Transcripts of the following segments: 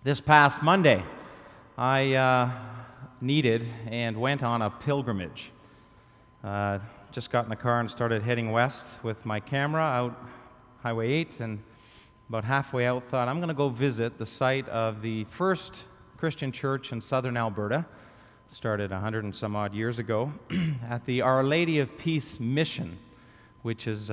This past Monday, I needed and went on a pilgrimage. Just got in the car and started heading west with my camera out Highway 8, and about halfway out thought, I'm going to go visit the site of the first Christian church in southern Alberta, started 100 and some odd years ago, at the Our Lady of Peace Mission, which is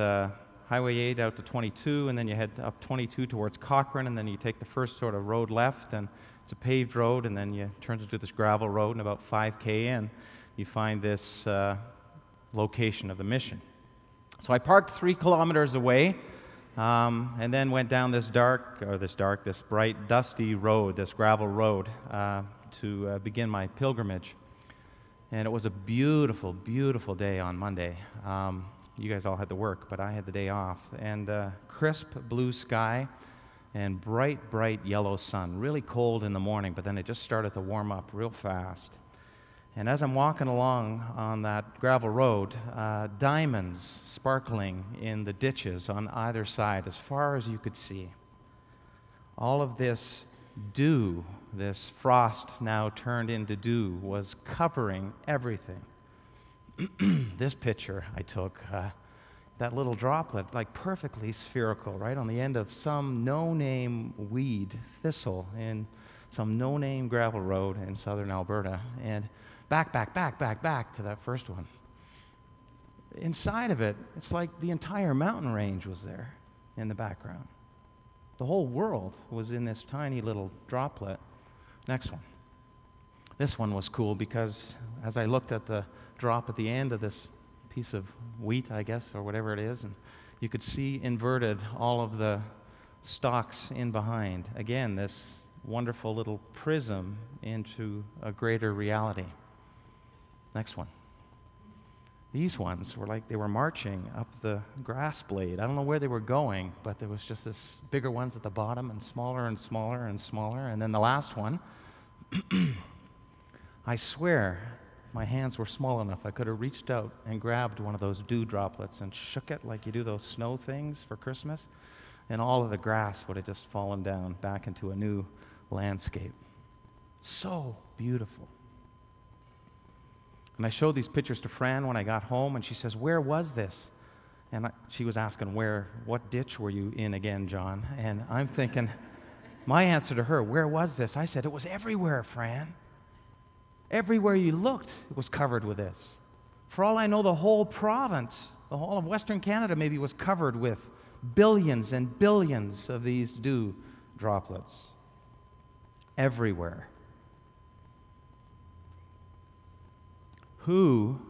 Highway 8 out to 22, and then you head up 22 towards Cochrane, and then you take the first sort of road left, and it's a paved road, and then you turn into this gravel road, and about 5K in, you find this location of the mission. So I parked 3 kilometers away, and then went down this bright, dusty road, this gravel road, to begin my pilgrimage. And it was a beautiful, beautiful day on Monday. You guys all had to work, but I had the day off. And crisp blue sky and bright, bright yellow sun. Really cold in the morning, but then it just started to warm up real fast. And as I'm walking along on that gravel road, diamonds sparkling in the ditches on either side as far as you could see. All of this dew, this frost now turned into dew, was covering everything. This picture I took, that little droplet, like perfectly spherical, right on the end of some no-name weed, thistle, in some no-name gravel road in southern Alberta, and back to that first one. Inside of it, it's like the entire mountain range was there in the background. The whole world was in this tiny little droplet. Next one. This one was cool because as I looked at the drop at the end of this piece of wheat, I guess, or whatever it is, and you could see inverted all of the stalks in behind. Again, this wonderful little prism into a greater reality. Next one. These ones were like they were marching up the grass blade. I don't know where they were going, but there was just this bigger ones at the bottom and smaller and smaller and smaller. And then the last one, I swear my hands were small enough I could have reached out and grabbed one of those dew droplets and shook it like you do those snow things for Christmas, and all of the grass would have just fallen down back into a new landscape. So beautiful. And I showed these pictures to Fran when I got home, and she says, "Where was this?" And she was asking, what ditch were you in again, John? And I'm thinking, my answer to her, where was this? I said, it was everywhere, Fran. Everywhere you looked, it was covered with this. For all I know, the whole province, the whole of Western Canada maybe was covered with billions and billions of these dew droplets. Everywhere. Who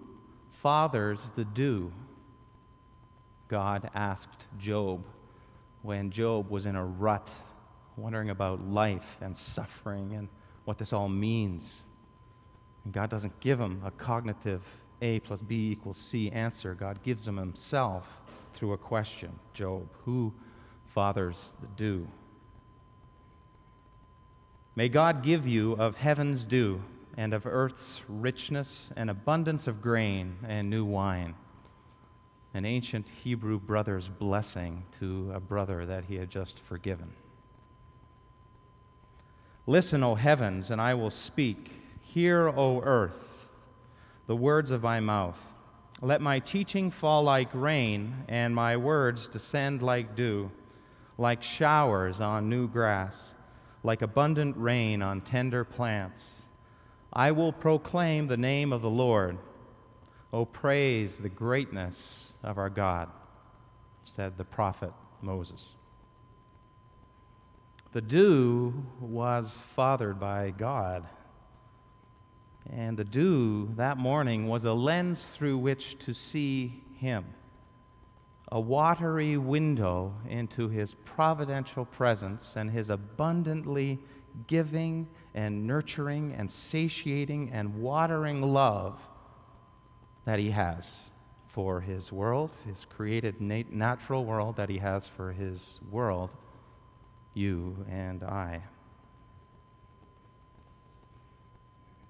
fathers the dew? God asked Job when Job was in a rut, wondering about life and suffering and what this all means. And God doesn't give him a cognitive A plus B equals C answer. God gives him himself through a question. Job, who fathers the dew? May God give you of heaven's dew and of earth's richness and abundance of grain and new wine. An ancient Hebrew brother's blessing to a brother that he had just forgiven. Listen, O heavens, and I will speak. Hear, O earth, the words of my mouth. Let my teaching fall like rain, and my words descend like dew, like showers on new grass, like abundant rain on tender plants. I will proclaim the name of the Lord. O praise the greatness of our God, said the prophet Moses. The dew was fathered by God. And the dew that morning was a lens through which to see him, a watery window into his providential presence and his abundantly giving and nurturing and satiating and watering love that he has for his world, his created natural world that he has for his world, you and I.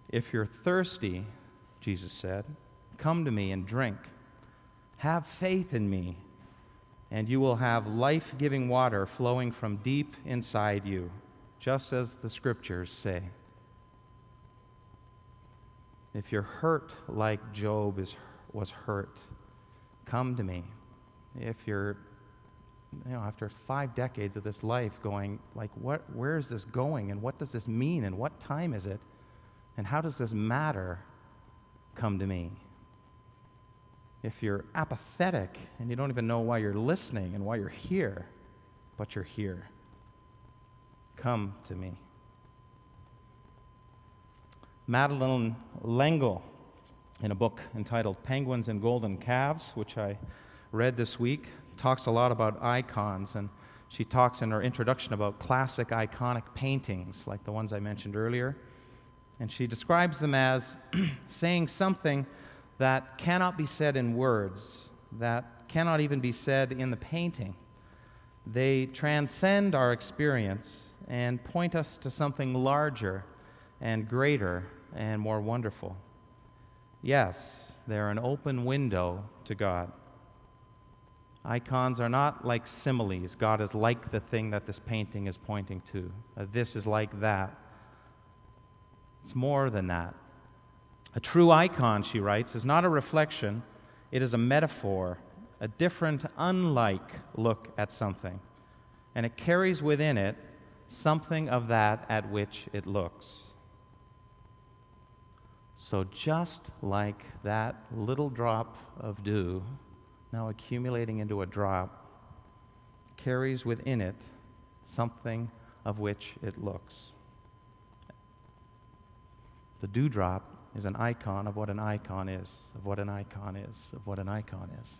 If you're thirsty, Jesus said, come to me and drink. Have faith in me, and you will have life-giving water flowing from deep inside you. just as the Scriptures say. If you're hurt like Job was hurt, come to me. If you're, after 5 decades of this life going, like, where is this going, and what does this mean, and what time is it, and how does this matter? Come to me. If you're apathetic and you don't even know why you're listening and why you're here, but you're here, come to me. Madeleine L'Engle, in a book entitled Penguins and Golden Calves, which I read this week, talks a lot about icons, and she talks in her introduction about classic iconic paintings like the ones I mentioned earlier, and she describes them as saying something that cannot be said in words, that cannot even be said in the painting. They transcend our experience and point us to something larger and greater and more wonderful. Yes, they're an open window to God. Icons are not like similes. God is like the thing that this painting is pointing to. This is like that. It's more than that. A true icon, she writes, is not a reflection. It is a metaphor, a different, unlike look at something. And it carries within it something of that at which it looks. So just like that little drop of dew, now accumulating into a drop, carries within it something of which it looks. The dewdrop is an icon of what an icon is, of what an icon is, of what an icon is.